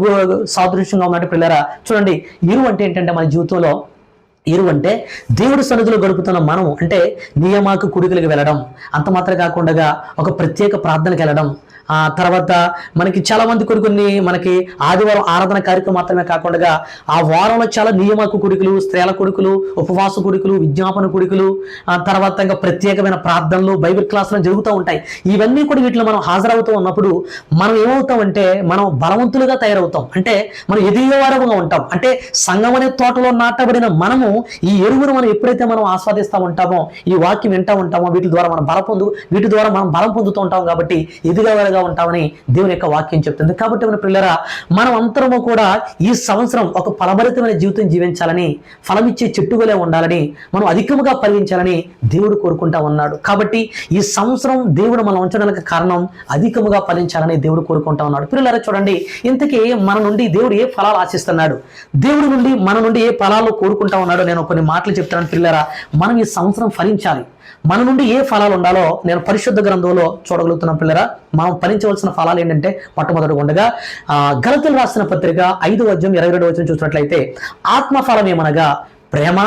S1: సాదృశ్యంగా ఉన్నట్టు పిల్లరా, చూడండి, ఎరువు అంటే ఏంటంటే మన జీవితంలో ఎరువు అంటే దేవుడి సన్నిధిలో గడుపుతున్న మనం, అంటే నియమాకు కుడికలకు వెళ్ళడం, అంత మాత్రం కాకుండా ఒక ప్రత్యేక ప్రార్థనకి వెళ్ళడం, ఆ తర్వాత మనకి చాలా మంది కొన్ని మనకి ఆదివారం ఆరాధన కార్యక్రమం మాత్రమే కాకుండా ఆ వారంలో చాలా నియమకు కుడికలు, స్త్రీల కుడికలు, ఉపవాస కుడికలు, విజ్ఞాపన కుడికలు, ఆ తర్వాత ఇంకా ప్రత్యేకమైన ప్రార్థనలు, బైబిల్ క్లాసులు జరుగుతూ ఉంటాయి. ఇవన్నీ కూడా వీటిలో మనం హాజరవుతూ ఉన్నప్పుడు మనం ఏమవుతామంటే మనం బలవంతులుగా తయారవుతాం. అంటే మనం ఎదిగేవారంగా ఉంటాం. అంటే సంఘం అనే తోటలో నాటబడిన మనము ఈ ఎరువును మనం ఎప్పుడైతే మనం ఆస్వాదిస్తూ ఉంటామో, ఈ వాక్యం వింటూ ఉంటామో, వీటి ద్వారా మనం బలం పొందుతూ ఉంటాం. కాబట్టి ఎదిగేవారుగా ఉంటామని దేవుని యొక్క వాక్యం చెప్తుంది. కాబట్టి మన పిల్లరా, మనం అందరము కూడా ఈ సంవత్సరం ఒక ఫలభరితమైన జీవితం జీవించాలని, ఫలమిచ్చే చెట్టుగానే ఉండాలని, మనం అధికముగా ఫలించాలని దేవుడు కోరుకుంటా ఉన్నాడు. కాబట్టి ఈ సంవత్సరం దేవుడు మనం ఉంచడానికి కారణం అధికముగా ఫలించాలని దేవుడు కోరుకుంటా ఉన్నాడు. పిల్లలారా, చూడండి, ఇంతకీ మన నుండి దేవుడు ఏ ఫలాలు ఆశిస్తున్నాడు, దేవుడి నుండి మన నుండి ఏ ఫలాలు కోరుకుంటా ఉన్నాడో నేను కొన్ని మాటలు చెప్తాను. పిల్లలారా, మనం ఈ సంవత్సరం ఫలించాలి. మన నుండి ఏ ఫలాలు ఉండాలో నేను పరిశుద్ధ గ్రంథంలో చూడగలుగుతున్నాం. పిల్లరా, మనం ఫలించవలసిన ఫలాలు ఏంటంటే మొట్టమొదటిగా ఉండగా గలతీయులకు రాసిన పత్రిక 5:22 చూసినట్లయితే ఆత్మఫలం ఏమనగా ప్రేమ,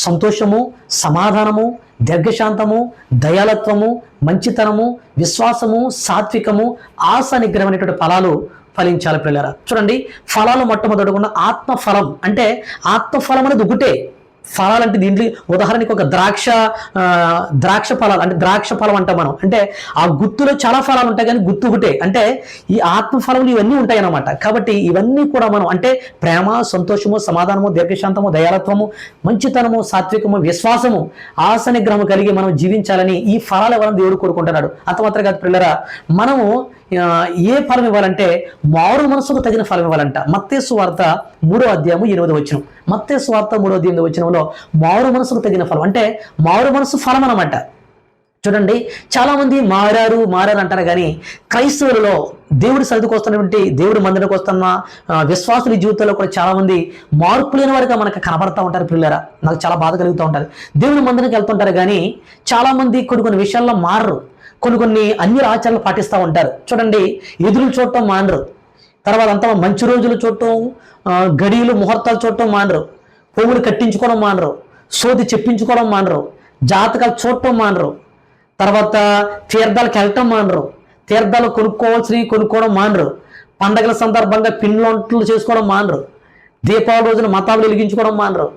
S1: సంతోషము, సమాధానము, దీర్ఘశాంతము, దయాలత్వము, మంచితనము, విశ్వాసము, సాత్వికము, ఆశ నిగ్రహం అనేటువంటి ఫలాలు ఫలించాలి. పిల్లరా, చూడండి, ఫలాలు మొట్టమొదటిగా ఆత్మఫలం. అంటే ఆత్మఫలం అనేది ఒకటే. ఫలాలు అంటే దీంట్లో ఉదాహరణకి ఒక ద్రాక్ష ఫలాలు అంటే ద్రాక్ష ఫలం అంటాం మనం. అంటే ఆ గుత్తులో చాలా ఫలాలు ఉంటాయి, కానీ గుత్తు ఒకటే. అంటే ఈ ఆత్మఫలములు ఇవన్నీ ఉంటాయి అన్నమాట. కాబట్టి ఇవన్నీ కూడా మనం అంటే ప్రేమ, సంతోషము, సమాధానము, దీర్ఘశాంతము, దయాలత్వము, మంచితనము, సాత్వికము, విశ్వాసము, ఆశ నిగ్రహము కలిగి మనం జీవించాలని ఈ ఫలాలు ఇవ్వాలని దేవుడు కోరుకుంటున్నాడు. అంత మాత్రం కాదు పిల్లరా, మనము ఏ ఫలం ఇవ్వాలంటే మారు మనసుకు తగిన ఫలం ఇవ్వాలంట. మత్తయి సువార్త 3:8. మత్తయి సువార్త 3:8 మారు మనసుకు తగిన ఫలం అంటే మారు మనసు ఫలం అన్నమాట. చూడండి, చాలా మంది మారారు అంటారు, కానీ క్రైస్తవులలో దేవుడి సన్నిధికి వస్తున్నటువంటి, దేవుడి మందిరికి వస్తున్న విశ్వాసుల జీవితంలో కూడా చాలా మంది మార్పు లేని వారిగా మనకు కనబడతా ఉంటారు. పిల్లరా, నాకు చాలా బాధ కలుగుతూ ఉంటారు. దేవుడి మందిరికి వెళ్తుంటారు, కానీ చాలా మంది కొన్ని విషయాల్లో మారరు. కొన్ని అన్య ఆచారాలు పాటిస్తూ ఉంటారు. చూడండి, ఎదురు చూడటం మానరు, తర్వాత అంతా మంచి రోజులు చూడటం, గడియలు ముహూర్తాలు చూడటం మానరు, పువ్వులు కట్టించుకోవడం మానరు, సోది చెప్పించుకోవడం మానరు, జాతకాలు చూడటం మానరు, తర్వాత తీర్థాలకు వెళ్ళటం మానరు, తీర్థాలు కొనుక్కోవడం మానరు, పండగల సందర్భంగా పిండ్లొంట్లు చేసుకోవడం మానరు, దీపావళి రోజున మతాలు వెలిగించుకోవడం మానరు,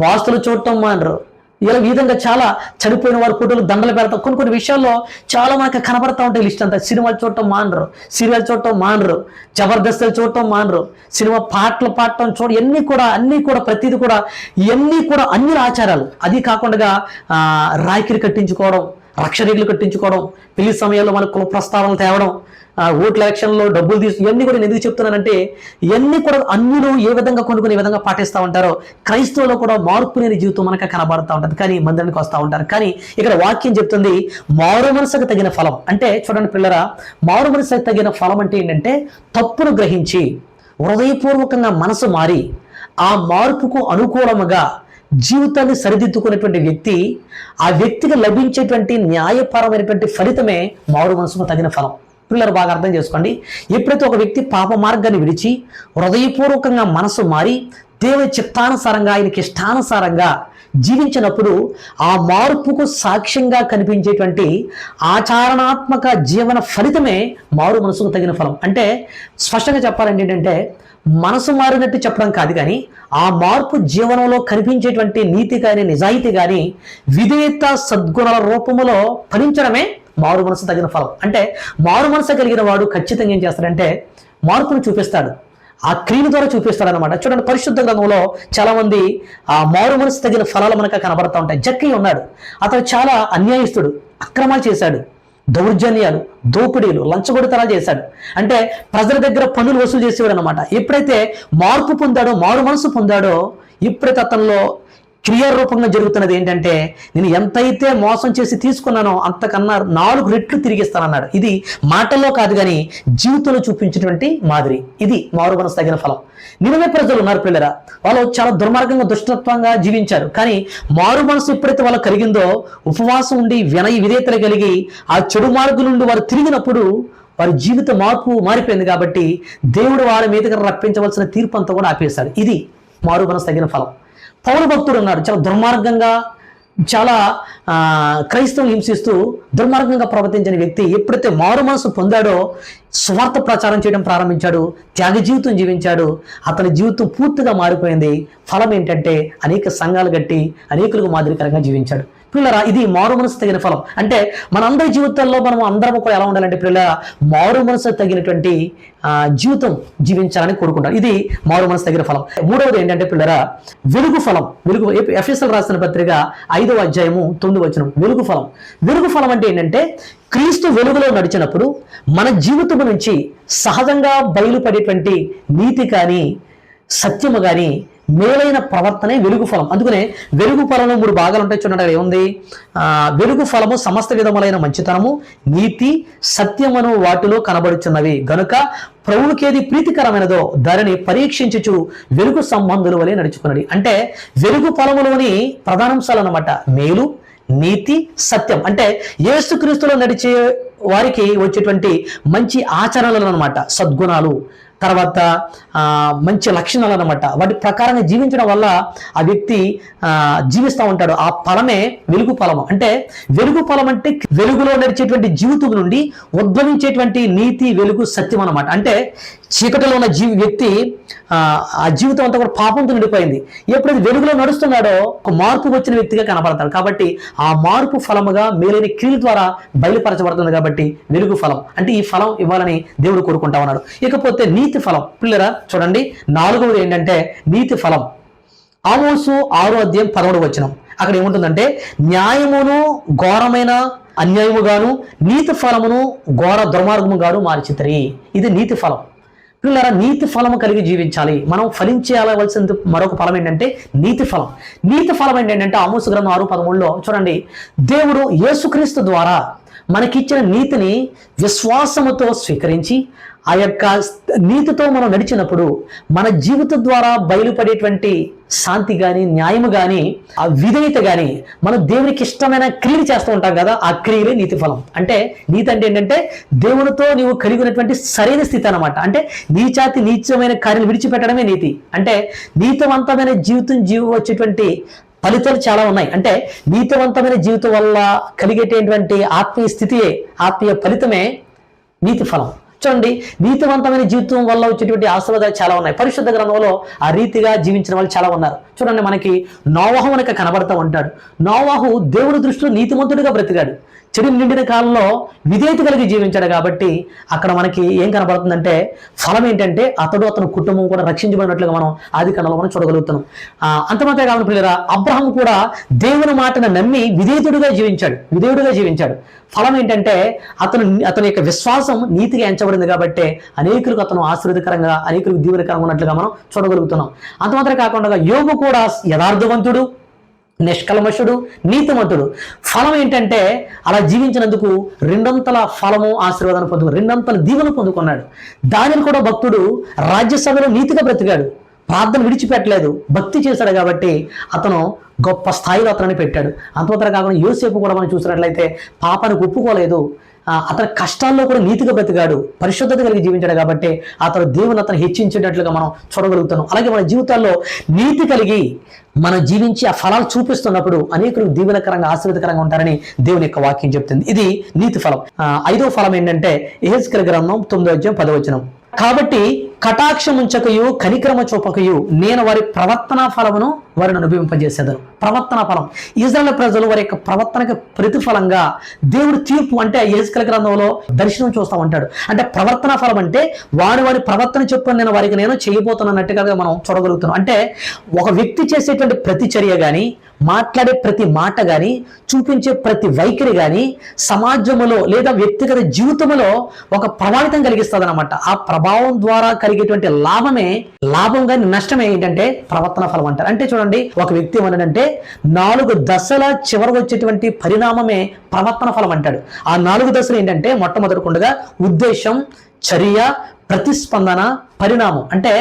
S1: వాస్తులు చూడటం మానరు. ఇలా ఈ విధంగా చాలా చనిపోయిన వారి ఫోటోలు దండలు పెడతాం. కొన్ని విషయాల్లో చాలా మనకు కనబడతా ఉంటాయి లిస్ట్ అంతా. సినిమాలు చూడటం మానరు, సీరియల్ చూడటం మానరు, జబర్దస్తులు చూడటం మానరు, సినిమా పాటలు పాడటం అన్నీ కూడా ప్రతిదీ కూడా ఇవన్నీ కూడా అన్ని ఆచారాలు. అది కాకుండా రాయికిరి కట్టించుకోవడం, రక్షరీలు కట్టించుకోవడం, పెళ్లి సమయాల్లో మన కుల ప్రస్తావనలు తేవడం, ఓట్ల ఎలక్షన్లో డబ్బులు ఇవన్నీ కూడా నేను ఎందుకు చెప్తున్నానంటే ఇవన్నీ కూడా అన్యులు ఏ విధంగా కొన్ని విధంగా పాటిస్తూ ఉంటారో క్రైస్తవులో కూడా మార్పు లేని జీవితం మనకు కనబడుతూ ఉంటుంది, కానీ మందిరానికి వస్తూ ఉంటారు. కానీ ఇక్కడ వాక్యం చెప్తుంది మారు మనసుకు తగిన ఫలం. అంటే చూడండి పిల్లరా, మారు మనసుకు తగిన ఫలం అంటే ఏంటంటే తప్పును గ్రహించి హృదయపూర్వకంగా మనసు మారి ఆ మార్పుకు అనుకూలముగా జీవితాన్ని సరిదిద్దుకునేటువంటి వ్యక్తి, ఆ వ్యక్తికి లభించేటువంటి న్యాయపరమైనటువంటి ఫలితమే మారు మనసుకు తగిన ఫలం. పిల్లలు బాగా అర్థం చేసుకోండి. ఎప్పుడైతే ఒక వ్యక్తి పాప మార్గాన్ని విడిచి హృదయపూర్వకంగా మనసు మారి దేవుని చిత్తానుసారంగా, ఆయనకి ఇష్టానుసారంగా జీవించినప్పుడు ఆ మార్పుకు సాక్ష్యంగా కనిపించేటువంటి ఆచరణాత్మక జీవన ఫలితమే మారు మనసుకు తగిన ఫలం. అంటే స్పష్టంగా చెప్పాలంటే ఏంటంటే మనసు మారినట్టు చెప్పడం కాదు, కానీ ఆ మార్పు జీవనంలో కనిపించేటువంటి నీతి కానీ, నిజాయితీ కానీ, విధేయత సద్గుణాల రూపంలో ఫలించడమే మారు మనసు తగిన ఫలం. అంటే మారు మనసు కలిగిన వాడు ఖచ్చితంగా ఏం చేస్తాడంటే మార్పును చూపిస్తాడు, ఆ క్రియల ద్వారా చూపిస్తాడు అనమాట. చూడండి, పరిశుద్ధ గ్రంథంలో చాలా మంది ఆ మారు మనసు తగిన ఫలాలు మనకు కనబడతా ఉంటాయి. జక్కయ్య ఉన్నాడు, అతను చాలా అన్యాయస్తుడు, అక్రమాలు చేశాడు, దౌర్జన్యాలు, దోపిడీలు, లంచగొడితనాలు చేశాడు. అంటే ప్రజల దగ్గర పన్నులు వసూలు చేసేవాడు అనమాట. ఎప్పుడైతే మార్పు పొందాడో, మారు మనసు పొందాడో, ఎప్పుడైతే అతనిలో క్రియారూపంగా జరుగుతున్నది ఏంటంటే, నేను ఎంతైతే మోసం చేసి తీసుకున్నానో అంతకన్నా 4 రెట్లు తిరిగిస్తానన్నాడు. ఇది మాటల్లో కాదు కానీ జీవితంలో చూపించినటువంటి మాదిరి. ఇది మారు మనసు తగిన ఫలం. నినవే ప్రజలు ఉన్నారు పిల్లరా, వాళ్ళు చాలా దుర్మార్గంగా, దుష్టత్వంగా జీవించారు. కానీ మారు మనసు ఎప్పుడైతే వాళ్ళు కలిగిందో, ఉపవాసం ఉండి విధేయతలు కలిగి ఆ చెడు మార్గం నుండి వారు తిరిగినప్పుడు వారి జీవిత మార్పు మారిపోయింది. కాబట్టి దేవుడు వారి మీదకి రప్పించవలసిన తీర్పు అంతా కూడా ఆపేశాడు. ఇది మారు మనసు తగిన ఫలం. పౌలు భక్తుడు ఉన్నాడు, చాలా దుర్మార్గంగా, చాలా క్రైస్తవం హింసిస్తూ దుర్మార్గంగా ప్రవర్తించిన వ్యక్తి ఎప్పుడైతే మారు మనసు పొందాడో స్వార్థ ప్రచారం చేయడం ప్రారంభించాడు, త్యాగ జీవితం జీవించాడు. అతని జీవితం పూర్తిగా మారిపోయింది. ఫలం ఏంటంటే అనేక సంఘాలు కట్టి అనేకులకు మాదిరికరంగా జీవించాడు. పిల్లరా, ఇది మారు మనసు తగిన ఫలం. అంటే మనందరి జీవితాల్లో మనం అందరం కూడా ఎలా ఉండాలంటే పిల్లరా, మారు మనసు తగినటువంటి జీవితం జీవించాలని కోరుకుంటారు. ఇది మారు మనసు తగిన ఫలం. మూడవది ఏంటంటే పిల్లరా, వెలుగు ఫలం. వెలుగు, ఎఫెసీయులకు రాసిన పత్రిక 5వ అధ్యాయము 9వ వచనం. వెలుగు ఫలం. వెలుగు ఫలం అంటే ఏంటంటే క్రీస్తు వెలుగులో నడిచినప్పుడు మన జీవితం నుంచి సహజంగా బయలుపడేటువంటి నీతి కానీ, సత్యము కానీ, మేలైన ప్రవర్తనే వెలుగు ఫలం. అందుకనే వెలుగు ఫలంలో 3 భాగాలు ఉంటాయి. చూడండి, ఏముంది? వెలుగు ఫలము సమస్త విధములైన మంచితనము, నీతి, సత్యమును వాటిలో కనబడుచున్నవి గనుక ప్రభువుకేది ప్రీతికరమైనదో దానిని పరీక్షించుచు వెలుగు సంబంధుల వలె నడుచుకున్నది. అంటే వెలుగు ఫలములోని ప్రధానాంశాలు అన్నమాట మేలు, నీతి, సత్యం. అంటే యేసుక్రీస్తులో నడిచే వారికి వచ్చేటువంటి మంచి ఆచరణలు అన్నమాట, సద్గుణాలు, తర్వాత మంచి లక్షణాలు అనమాట. వాటి ప్రకారంగా జీవించడం వల్ల ఆ వ్యక్తి జీవిస్తూ ఉంటాడు. ఆ ఫలమే వెలుగు ఫలము. అంటే వెలుగు ఫలం అంటే వెలుగులో నడిచేటువంటి జీవితం నుండి ఉద్భవించేటువంటి నీతి, వెలుగు, సత్యం అన్నమాట. అంటే చీకటిలో ఉన్న వ్యక్తి ఆ జీవితం అంతా కూడా పాపంతో నిండిపోయింది. ఎప్పుడైతే వెలుగులో నడుస్తున్నాడో ఒక మార్పు వచ్చిన వ్యక్తిగా కనబడతాడు. కాబట్టి ఆ మార్పు ఫలముగా మేలైన క్రియల ద్వారా బయలుపరచబడుతుంది. కాబట్టి వెలుగు ఫలం అంటే ఈ ఫలం ఇవ్వాలని దేవుడు కోరుకుంటా ఉన్నాడు. ఇకపోతే నీతి ఫలం. పిల్లరా చూడండి, 4వది ఏంటంటే నీతి ఫలం. ఆమోసు 6వ అధ్యాయం 11వ వచనం. అక్కడ ఏముంటుందంటే, న్యాయమును ఘోరమైన అన్యాయముగాను, నీతి ఫలమును ఘోర దుర్మార్గముగాను మార్చితిరి. ఇది నీతి ఫలం. పిల్లరా, నీతి ఫలము కలిగి జీవించాలి. మనం ఫలించాలవలసిన మరొక ఫలం ఏంటంటే నీతి ఫలం. నీతి ఫలం ఏంటంటే ఆమోసు గ్రంథం 6:13లో చూడండి, దేవుడు యేసుక్రీస్తు ద్వారా మనకిచ్చిన నీతిని విశ్వాసముతో స్వీకరించి ఆ యొక్క నీతితో మనం నడిచినప్పుడు మన జీవితం ద్వారా బయలుపడేటువంటి శాంతి కానీ, న్యాయము కానీ, ఆ విధేయత కానీ, మనం దేవునికి ఇష్టమైన క్రియలు చేస్తూ ఉంటాం కదా, ఆ క్రియలే నీతి ఫలం. అంటే నీతి అంటే ఏంటంటే దేవునితో నీవు కలిగి ఉన్నటువంటి సరైన స్థితి అనమాట. అంటే నీచమైన కార్యాలు విడిచిపెట్టడమే నీతి. అంటే నీతివంతమైన జీవితం వచ్చేటువంటి ఫలితాలు చాలా ఉన్నాయి. అంటే నీతివంతమైన జీవితం వల్ల కలిగేటటువంటి ఆత్మీయ స్థితియే, ఆత్మీయ ఫలితమే నీతి ఫలం. చూడండి, నీతివంతమైన జీవితం వల్ల వచ్చేటువంటి ఆశీర్వాదాలు చాలా ఉన్నాయి. పరిశుద్ధ గ్రంథంలో ఆ రీతిగా జీవించిన వాళ్ళు చాలా ఉన్నారు. చూడండి, మనకి నోవాహు మనకు కనబడతా ఉంటాడు. నోవాహు దేవుడి దృష్టిలో నీతిమంతుడిగా బ్రతికాడు. చెడు నిండిన కాలంలో విధేయత కలిగి జీవించాడు. కాబట్టి అక్కడ మనకి ఏం కనబడుతుందంటే ఫలం ఏంటంటే అతని కుటుంబం కూడా రక్షించబడినట్లుగా మనం ఆదికాండంలో మనం చూడగలుగుతున్నాం. అంతమాత్రమే కావాలి పిల్లరా, అబ్రహాము కూడా దేవుని మాటను నమ్మి విధేయుడిగా జీవించాడు. ఫలం ఏంటంటే అతని యొక్క విశ్వాసం నీతిగా ఎంచబడింది. కాబట్టి అనేకులకు అతను ఆశీర్వాదకరంగా, అనేకులకు దీవెనకరంగా ఉన్నట్లుగా మనం చూడగలుగుతున్నాం. అంతమాత్రమే కాకుండా యోబు కూడా యథార్థవంతుడు, నిష్కల్మషుడు, నీతిమంతుడు. ఫలం ఏంటంటే అలా జీవించినందుకు 2 ఫలము ఆశీర్వాదాన్ని పొందుకున్నాడు, 2 దీవెన పొందుకున్నాడు. దానిని కూడా భక్తుడు రాజ్యసభలో నీతిగా బ్రతికాడు. ప్రార్థన విడిచిపెట్టలేదు, భక్తి చేశాడు కాబట్టి అతను గొప్ప స్థాయిలో అతన్ని పెట్టాడు. అంతమాత్రం కాకుండా యోసేపు కూడా మనం చూసినట్లయితే పాపానికి ఒప్పుకోలేదు, అతని కష్టాల్లో కూడా నీతిగా బ్రతికాడు, పరిశుద్ధత కలిగి జీవించాడు కాబట్టి అతను దేవుని అతను హెచ్చించేటట్లుగా మనం చూడగలుగుతున్నాం. అలాగే మన జీవితాల్లో నీతి కలిగి మనం జీవించి ఆ ఫలాలు చూపిస్తున్నప్పుడు అనేకులు దీవెనకరంగా ఆశీర్వదకరంగా ఉంటారని దేవుని యొక్క వాక్యం చెప్తుంది. ఇది నీతి ఫలం. 5వ ఫలం ఏంటంటే యెహెజ్కేలు గ్రంథం 9వ అధ్యాయం 10వ వచనం. కాబట్టి కటాక్షముంచకయు కనికరమ చూపకయు నేను వారి ప్రవర్తనా ఫలమును వారిని అనుభవింపజేసేదను. ప్రవర్తన ఫలం, ఇశ్రాయేలు ప్రజలు వారి యొక్క ప్రవర్తనకు ప్రతిఫలంగా దేవుడు తీర్పు, అంటే యెహెజ్కేలు గ్రంథంలో దర్శనం చూస్తా ఉంటాడు. అంటే ప్రవర్తన ఫలం అంటే వారి ప్రవర్తన చొప్పున నేను వారికి నేను చేయబోతున్నట్టుగా మనం చూడగలుగుతున్నాం. అంటే ఒక వ్యక్తి చేసేటువంటి ప్రతి చర్య కానీ, మాట్లాడే ప్రతి మాట కానీ, చూపించే ప్రతి వైఖరి కానీ సమాజంలో లేదా వ్యక్తిగత జీవితంలో ఒక ప్రభావితం కలిగిస్తుంది అనమాట. ఆ ప్రభావం ద్వారా కలిగేటువంటి లాభం కానీ నష్టమే ఏంటంటే ప్రవర్తన ఫలం అంటారు. అంటే చూడండి, ఒక వ్యక్తి ఏమన్నాడంటే 4 దశల చివరికి వచ్చేటువంటి పరిణామమే ప్రవర్తన ఫలం అంటాడు. ఆ 4 దశలు ఏంటంటే మొట్టమొదటిగా ఉద్దేశం, చర్య, ప్రతిస్పందన, పరిణామం. అంటే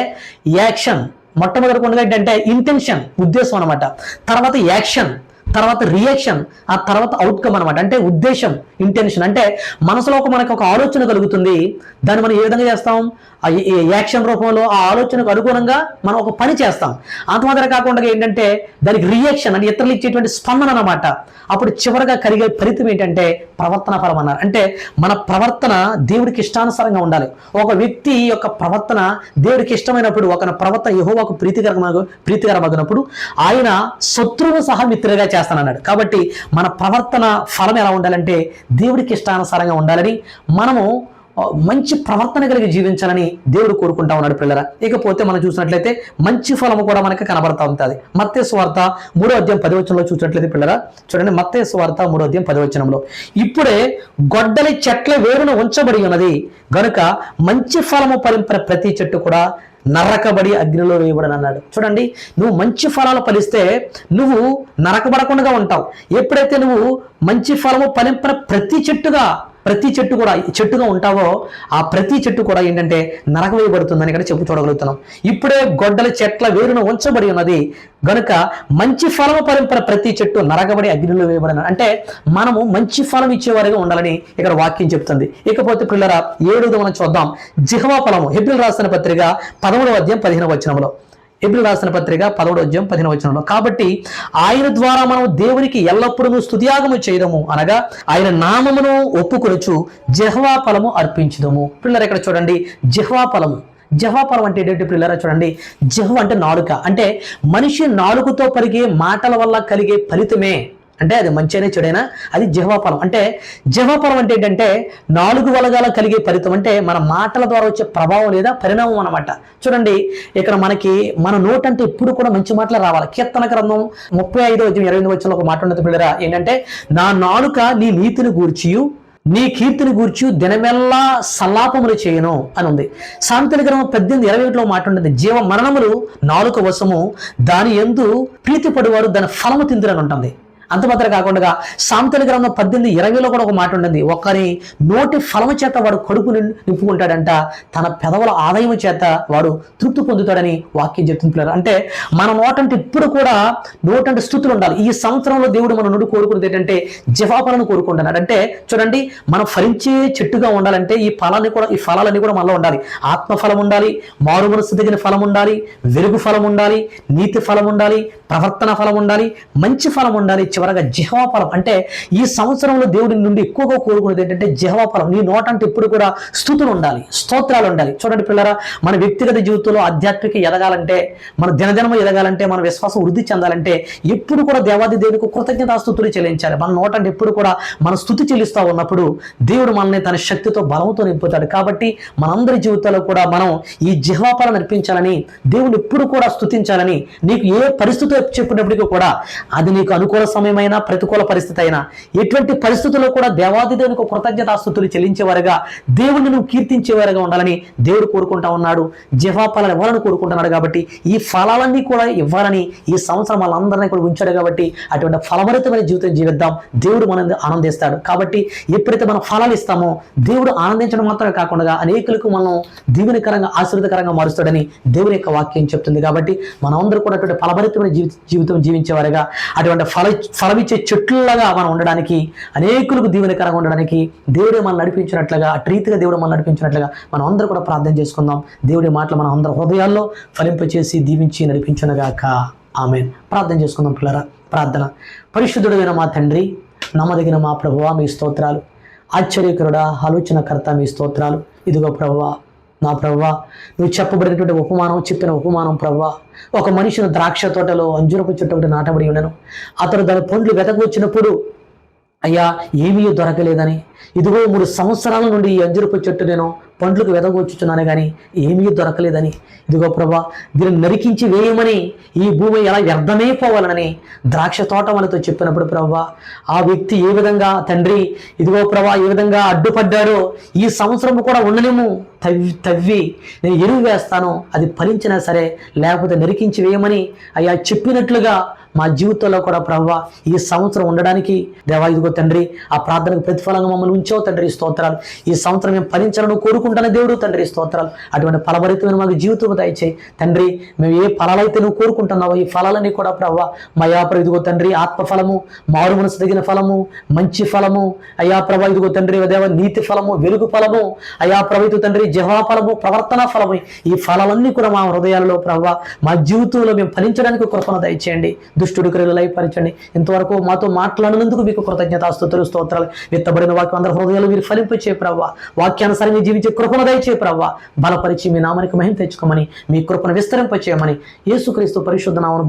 S1: యాక్షన్ మొట్టమొదటిగా ఏంటంటే ఇంటెన్షన్, ఉద్దేశం అనమాట. తర్వాత యాక్షన్, తర్వాత రియాక్షన్, ఆ తర్వాత అవుట్కమ్ అనమాట. అంటే ఉద్దేశం, ఇంటెన్షన్ అంటే మనసులో మనకు ఒక ఆలోచన కలుగుతుంది, దాన్ని మనం ఏ విధంగా చేస్తాం, ఆ యాక్షన్ రూపంలో ఆ ఆలోచనకు అనుగుణంగా మనం ఒక పని చేస్తాం. అంతమాత్రం కాకుండా ఏంటంటే దానికి రియాక్షన్ అంటే ఇతరులు ఇచ్చేటువంటి స్పందన అనమాట. అప్పుడు చివరిగా కలిగే ఫలితం ఏంటంటే ప్రవర్తన ఫలం అన్నారు. అంటే మన ప్రవర్తన దేవుడికి ఇష్టానుసారంగా ఉండాలి. ఒక వ్యక్తి యొక్క ప్రవర్తన దేవుడికి ఇష్టమైనప్పుడు, ఒక ప్రవర్తన యెహోవాకు ప్రీతికరమగినప్పుడు ఆయన శత్రువు సహా మిత్రుగా చేస్తానన్నాడు. కాబట్టి మన ప్రవర్తన ఫలం ఎలా ఉండాలంటే దేవుడికి ఇష్టానుసారంగా ఉండాలని, మనము మంచి ప్రవర్తన కలిగి జీవించాలని దేవుడు కోరుకుంటా ఉన్నాడు పిల్లరా. ఇకపోతే మనం చూసినట్లయితే మంచి ఫలము కూడా మనకి కనబడతా ఉంటుంది. మత్తయి సువార్త 3వ అధ్యాయం 10వ వచనంలో చూసినట్లయితే పిల్లరా చూడండి, మత్తయి సువార్త 3వ అధ్యాయం 10వ వచనంలో, ఇప్పుడే గొడ్డలి చెట్ల వేరున ఉంచబడి ఉన్నది గనుక మంచి ఫలము ఫలించిన ప్రతి చెట్టు కూడా నరకబడి అగ్నిలో వేయబడని అన్నాడు. చూడండి, నువ్వు మంచి ఫలాలు ఫలిస్తే నువ్వు నరకబడకుండా ఉంటావు. ఎప్పుడైతే నువ్వు మంచి ఫలము ఫలించిన ప్రతి చెట్టు కూడా చెట్టుగా ఉంటావో ఆ ప్రతి చెట్టు కూడా ఏంటంటే నరకవేయబడుతుందని ఇక్కడ చూడగలుగుతున్నాం. ఇప్పుడే గొడ్డల చెట్ల వేరున ఉంచబడి ఉన్నది గనుక మంచి ఫలము ఫలించిన ప్రతి చెట్టు నరకబడి అగ్నిలో వేయబడిన. అంటే మనము మంచి ఫలం ఇచ్చేవారిగా ఉండాలని ఇక్కడ వాక్యం చెప్తుంది. ఇకపోతే పిల్లరా 7వ మనం చూద్దాం. జిహ్వా ఫలము, హెబ్రీయులకు రాసిన పత్రిక 13వ అధ్యాయం 15వ వచనంలో, హెబ్రీయులకు రాసిన పత్రిక 13వ అధ్యాయం 15వ వచనంలో, కాబట్టి ఆయన ద్వారా మనం దేవునికి ఎల్లప్పుడూ స్తుతియాగము చేయడము అనగా ఆయన నామమును ఒప్పుకొనుచు జిహ్వా ఫలము అర్పించుదము. పిల్లలు ఇక్కడ చూడండి, జిహ్వా ఫలం అంటే ఏంటంటే పిల్లరా చూడండి, జిహ్వ అంటే నాలుక. అంటే మనిషి నాలుకతో పరిగే మాటల వల్ల కలిగే ఫలితమే, అంటే అది మంచినే చెడైనా అది జిహ్వా ఫలం. అంటే జిహ్వా ఫలం అంటే ఏంటంటే 4 వలగాల కలిగే ఫలితం, అంటే మన మాటల ద్వారా వచ్చే ప్రభావం లేదా పరిణామం అన్నమాట. చూడండి, ఇక్కడ మన నోట్ అంటే ఎప్పుడు కూడా మంచి మాటలు రావాలి. కీర్తన గ్రంథం 35వ అధ్యాయం 28వ వచనంలో ఒక మాట ఉన్నది పిల్లరా, ఏంటంటే నా నాలుక నీ నీతిని గూర్చియు నీ కీర్తిని గూర్చి దినమెల్లా సల్లాపములు చేయను అని ఉంది. సామెతల గ్రంథం 18:21లో మాట ఉంటుంది, జీవ మరణములు నాలుక వశము, దాని యందు ప్రీతిపడువారు దాని ఫలము తిందురని ఉంటుంది. అంతమాత్రం కాకుండా సామెతల గ్రంథం 18:20లో కూడా ఒక మాట ఉంటుంది, ఒకరి నోటి ఫలము చేత వాడు కడుపు నింపుకుంటాడంట, తన పెదవుల ఆదాయం చేత వాడు తృప్తి పొందుతాడని వాక్యం చెప్తున్నారు. అంటే మన నోటంటే ఇప్పుడు కూడా నోటంటే స్థుతులు ఉండాలి. ఈ సంవత్సరంలో దేవుడు మన నుండి కోరుకునేది ఏంటంటే జిహ్వాఫలను కోరుకుంటున్నాడు. అంటే చూడండి, మనం ఫలించే చెట్టుగా ఉండాలంటే ఈ ఫలాలన్నీ కూడా మనలో ఉండాలి. ఆత్మఫలం ఉండాలి, మారు మనసు దిగిన ఫలం ఉండాలి, వెలుగు ఫలం ఉండాలి, నీతి ఫలం ఉండాలి, ప్రవర్తన ఫలం ఉండాలి, మంచి ఫలం ఉండాలి, చివరగా జిహ్వా ఫలం. అంటే ఈ సంవత్సరంలో దేవుడి నుండి ఎక్కువగా కోరుకునేది ఏంటంటే జిహ్వా ఫలం. నీ నోటంటే ఎప్పుడు కూడా స్తుతులు ఉండాలి, స్తోత్రాలు ఉండాలి. చూడండి పిల్లరా, మన వ్యక్తిగత జీవితంలో ఆధ్యాత్మిక ఎదగాలంటే, మన దినదినము ఎదగాలంటే, మన విశ్వాసం వృద్ధి చెందాలంటే ఎప్పుడు కూడా దేవాది దేవునికి కృతజ్ఞతాస్తుతులు చెల్లించాలి. మన నోటంటే ఎప్పుడు కూడా మన స్తుతి చెల్లిస్తూ ఉన్నప్పుడు దేవుడు మనల్ని తన శక్తితో బలంతో నింపుతాడు. కాబట్టి మనందరి జీవితాల్లో కూడా మనం ఈ జిహ్వా ఫలం నడిపించాలని, దేవుని ఎప్పుడు కూడా స్తుతించాలని, నీకు ఏ పరిస్థితి చెప్పినప్పటికీ కూడా అది నీకు అనుకూల సమయమైనా ప్రతికూల పరిస్థితి అయినా ఎటువంటి పరిస్థితుల్లో కూడా దేవాది దేవునికి కృతజ్ఞతాస్తుతులు చెల్లించేవారుగా దేవుడిని నువ్వు కీర్తించేవారుగా ఉండాలని దేవుడు కోరుకుంటా ఉన్నాడు. జీవా ఫలాలు ఇవ్వాలని కోరుకుంటున్నాడు. కాబట్టి ఈ ఫలాలన్నీ కూడా ఇవ్వాలని ఈ సంవత్సరం వాళ్ళందరినీ కూడా ఉంచాడు. కాబట్టి అటువంటి ఫలభరితమైన జీవితం జీవిద్దాం. దేవుడు మనం ఆనందిస్తాడు. కాబట్టి ఎప్పుడైతే మనం ఫలాలు ఇస్తామో దేవుడు ఆనందించడం మాత్రమే కాకుండా అనేకులకు మనం దీవెనకరంగా ఆశీర్వదకరంగా మారుస్తాడని దేవుని యొక్క వాక్యం చెప్తుంది. కాబట్టి మనమందరూ కూడా అటువంటి ఫలభరితమైన జీవితం జీవించేవారుగా అటువంటి ఫలమిచ్చే చెట్లలాగా మనం ఉండడానికి, అనేకులకు దీవెనకరంగా ఉండడానికి దేవుడే మనం నడిపించినట్లుగా, అటు రీతిగా దేవుడు మనం నడిపించినట్లుగా మనం అందరూ కూడా ప్రార్థన చేసుకుందాం. దేవుడి మాటలు మన అందరి హృదయాల్లో ఫలింపచేసి దీవించి నడిపించునుగాక. ఆమేన్. ప్రార్థన చేసుకుందాం పిల్లరా. ప్రార్థన. పరిశుద్ధుడైన మా తండ్రి, నమ్మదగిన మా ప్రభువా, మీ స్తోత్రాలు. ఆశ్చర్యకరుడా, ఆలోచనకర్త, మీ స్తోత్రాలు. ఇదిగో ప్రభువా, నా ప్రభువా, నువ్వు చెప్పబడినటువంటి చెప్పిన ఉపమానం ప్రభువా, ఒక మనిషిని ద్రాక్ష తోటలో అంజూరపు చెట్టు ఒకటి నాటబడి ఉండను. అతడు దాని పండ్లు వెతకొచ్చినప్పుడు అయ్యా ఏమీ దొరకలేదని, ఇదిగో 3 సంవత్సరాల నుండి ఈ అంజూరపు చెట్టు నేను పండ్లకు వెదగొచ్చుచున్నాను కానీ ఏమీ దొరకలేదని, ఇదిగో ప్రభా దీన్ని నరికించి వేయమని, ఈ భూమి ఎలా వ్యర్థమైపోవాలని ద్రాక్ష తోట వాళ్ళతో చెప్పినప్పుడు ప్రభా, ఆ వ్యక్తి ఏ విధంగా తండ్రి ఇదిగో ప్రభా ఏ విధంగా అడ్డుపడ్డాడో, ఈ సంవత్సరం కూడా ఉండలేము, తవ్వి నేను ఎరువు వేస్తాను, అది ఫలించినా సరే లేకపోతే నరికించి వేయమని అయ్యా చెప్పినట్లుగా మా జీవితంలో కూడా ప్రభువా ఈ సంవత్సరం ఉండడానికి దేవా ఇదిగో తండ్రి ఆ ప్రార్థనకు ప్రతిఫలంగా మమ్మల్ని ఉంచావు తండ్రి, స్తోత్రాలు. ఈ సంవత్సరం మేము ఫలించాలని కోరుకుంటున్న దేవుడు తండ్రి, స్తోత్రాలు. అటువంటి ఫలభరితమైన మాకు జీవితం దయచేయి తండ్రి. మేము ఏ ఫలాలైతే నువ్వు కోరుకుంటున్నావో ఈ ఫలాలన్నీ కూడా ప్రభువా మా యాప్ర ఇదిగో తండ్రి ఆత్మఫలము, మారు మనసు తగిన ఫలము, మంచి ఫలము అయ్యా ప్రభా ఇదిగో తండ్రి దేవ నీతి ఫలము, వెలుగు ఫలము అయ్యా ప్రభు తండ్రి జహా ఫలము, ప్రవర్తన ఫలము, ఈ ఫలాలన్నీ కూడా మా హృదయాలలో ప్రభువా మా జీవితంలో మేము ఫలించడానికి కృపను దయచేయండి. దుష్టుడి క్రియలు లయపరచండి. ఇంతవరకు మాతో మాట్లాడినందుకు మీకు కృతజ్ఞతాస్తుతులు, స్తోత్రాలు. విత్తబడిన వాక్యం అందరి హృదయాలు మీరు ఫలింపచే ప్రభువా, వాక్యానుసారంగా జీవించే కృపను దయచే ప్రభువా, బలపరిచి మీ నామానికి మహిమ తెచ్చుకోమని, మీ కృపను విస్తరింపచేయమని యేసుక్రీస్తు పరిశుద్ధ నామమున